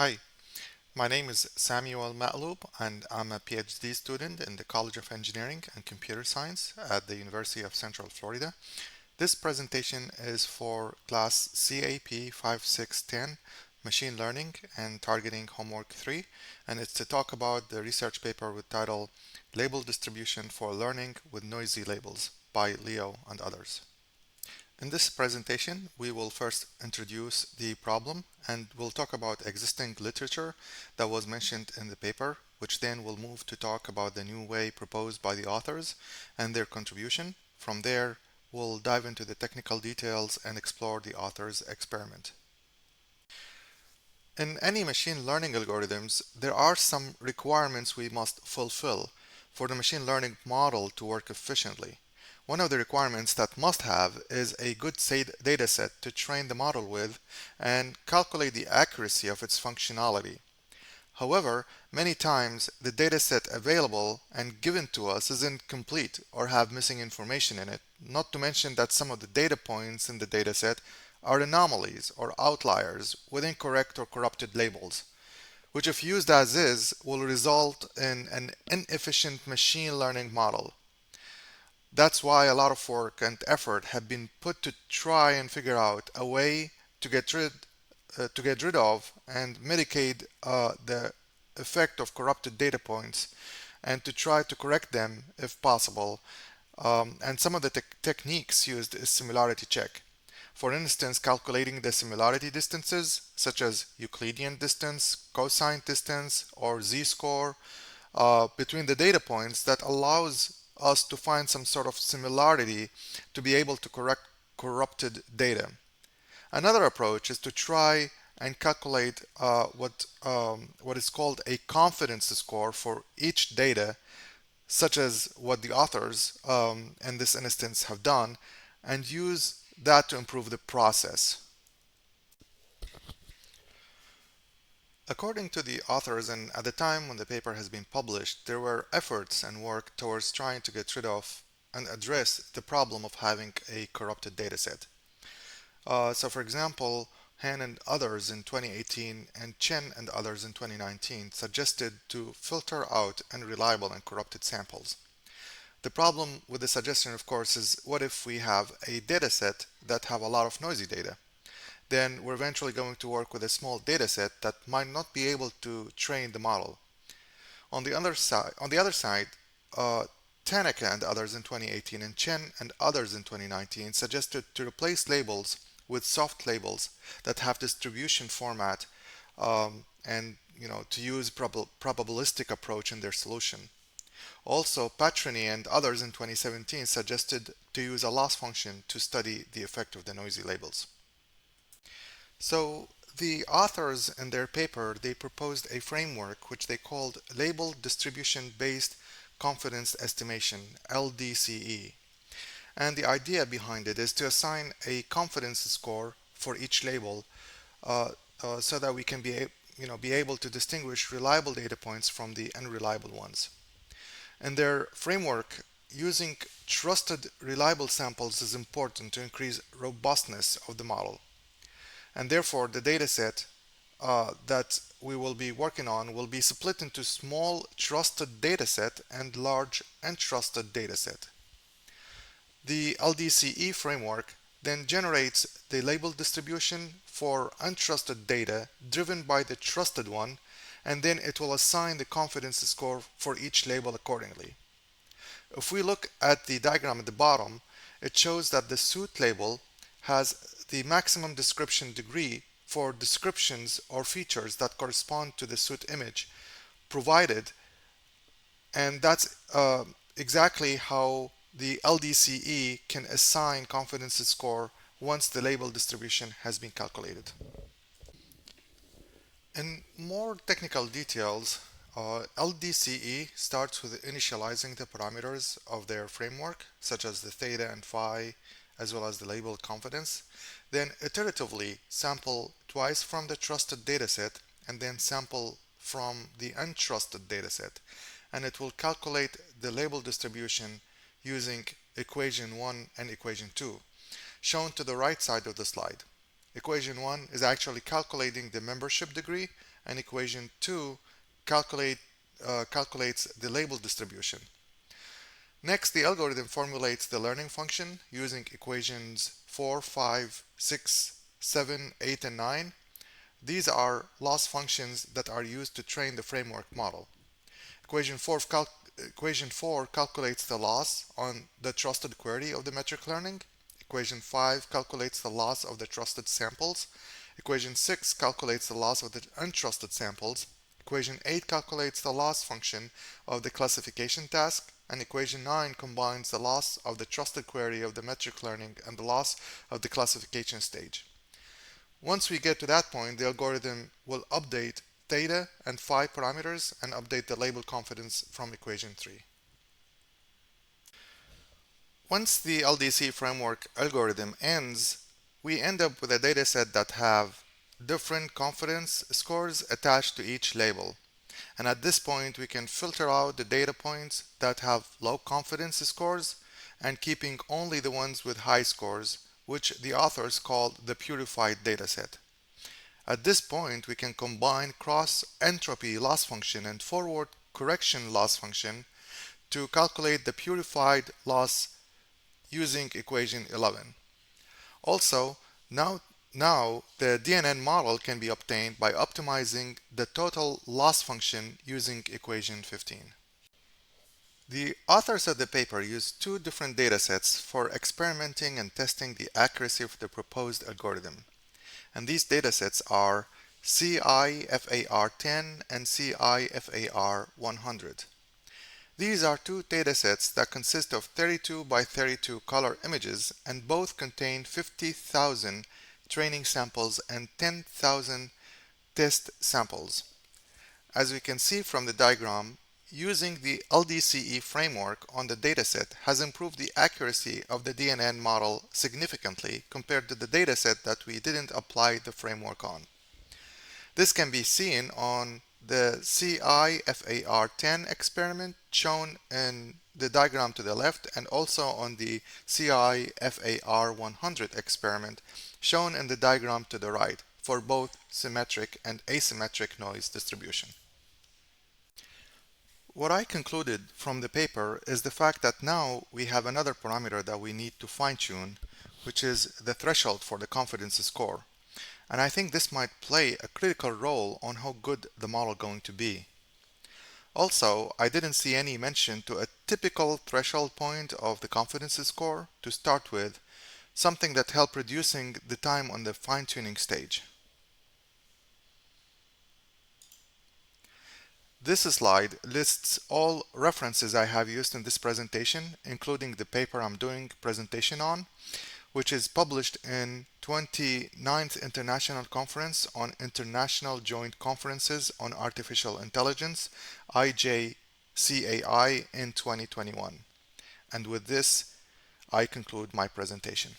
Hi, my name is Samuel Matloub, and I'm a PhD student in the College of Engineering and Computer Science at the University of Central Florida. This presentation is for class CAP 5610, Machine Learning and Targeting Homework 3, and it's to talk about the research paper with title Label Distribution for Learning with Noisy Labels by Leo and others. In this presentation, we will first introduce the problem and we'll talk about existing literature that was mentioned in the paper, which then will move to talk about the new way proposed by the authors and their contribution. From there, we'll dive into the technical details and explore the author's experiment. In any machine learning algorithms, there are some requirements we must fulfill for the machine learning model to work efficiently. One of the requirements that must have is a good data set to train the model with and calculate the accuracy of its functionality. However, many times the data set available and given to us is incomplete or have missing information in it, not to mention that some of the data points in the data set are anomalies or outliers with incorrect or corrupted labels, which if used as is will result in an inefficient machine learning model. That's why a lot of work and effort have been put to try and figure out a way to get rid of and mitigate the effect of corrupted data points and to try to correct them if possible. And some of the techniques used is similarity check. For instance, calculating the similarity distances, such as Euclidean distance, cosine distance, or z-score, between the data points that allows us to find some sort of similarity to be able to correct corrupted data. Another approach is to try and calculate what is called a confidence score for each data, such as what the authors in this instance have done, and use that to improve the process. According to the authors, and at the time when the paper has been published, there were efforts and work towards trying to get rid of and address the problem of having a corrupted dataset. So, for example, Han and others in 2018 and Chen and others in 2019 suggested to filter out unreliable and corrupted samples. The problem with the suggestion, of course, is what if we have a dataset that have a lot of noisy data? Then we're eventually going to work with a small dataset that might not be able to train the model. On the other side, uh, Tanaka and others in 2018 and Chen and others in 2019 suggested to replace labels with soft labels that have distribution format and to use probabilistic approach in their solution. Also, Patroni and others in 2017 suggested to use a loss function to study the effect of the noisy labels. So the authors in their paper they proposed a framework which they called Label Distribution Based Confidence Estimation (LDCE). And the idea behind it is to assign a confidence score for each label uh, so that we can be able to distinguish reliable data points from the unreliable ones. In their framework, using trusted reliable samples is important to increase robustness of the model. And therefore, the dataset that we will be working on will be split into small trusted dataset and large untrusted dataset. The LDCE framework then generates the label distribution for untrusted data driven by the trusted one, and then it will assign the confidence score for each label accordingly. If we look at the diagram at the bottom, it shows that the suit label has the maximum description degree for descriptions or features that correspond to the suit image provided, and that's exactly how the LDCE can assign confidence score once the label distribution has been calculated. In more technical details, LDCE starts with initializing the parameters of their framework, such as the theta and phi, as well as the label confidence. Then iteratively sample twice from the trusted dataset and then sample from the untrusted dataset. And it will calculate the label distribution using equation 1 and equation 2, shown to the right side of the slide. Equation 1 is actually calculating the membership degree, and equation 2 calculates the label distribution. Next, the algorithm formulates the learning function using equations 4, 5, 6, 7, 8, and 9. These are loss functions that are used to train the framework model. Equation 4 calculates the loss on the trusted query of the metric learning. Equation 5 calculates the loss of the trusted samples. Equation 6 calculates the loss of the untrusted samples. Equation 8 calculates the loss function of the classification task. And equation 9 combines the loss of the trusted query of the metric learning and the loss of the classification stage. Once we get to that point, the algorithm will update theta and phi parameters and update the label confidence from equation 3. Once the LDC framework algorithm ends, we end up with a dataset that have different confidence scores attached to each label. And at this point, we can filter out the data points that have low confidence scores and keeping only the ones with high scores, which the authors called the purified dataset. At this point, we can combine cross entropy loss function and forward correction loss function to calculate the purified loss using equation 11. Also, now the DNN model can be obtained by optimizing the total loss function using equation 15. The authors of the paper used two different datasets for experimenting and testing the accuracy of the proposed algorithm. And these datasets are CIFAR10 and CIFAR100. These are two datasets that consist of 32 by 32 color images and both contain 50,000 training samples and 10,000 test samples. As we can see from the diagram, using the LDCE framework on the dataset has improved the accuracy of the DNN model significantly compared to the dataset that we didn't apply the framework on. This can be seen on the CIFAR10 experiment shown in the diagram to the left and also on the CIFAR100 experiment shown in the diagram to the right for both symmetric and asymmetric noise distribution. What I concluded from the paper is the fact that now we have another parameter that we need to fine-tune, which is the threshold for the confidence score. And I think this might play a critical role on how good the model is going to be. Also, I didn't see any mention to a typical threshold point of the confidence score to start with, something that helped reducing the time on the fine-tuning stage. This slide lists all references I have used in this presentation, including the paper I'm doing presentation on, which is published in 29th International Conference on International Joint Conferences on Artificial Intelligence, IJCAI, in 2021. And with this, I conclude my presentation.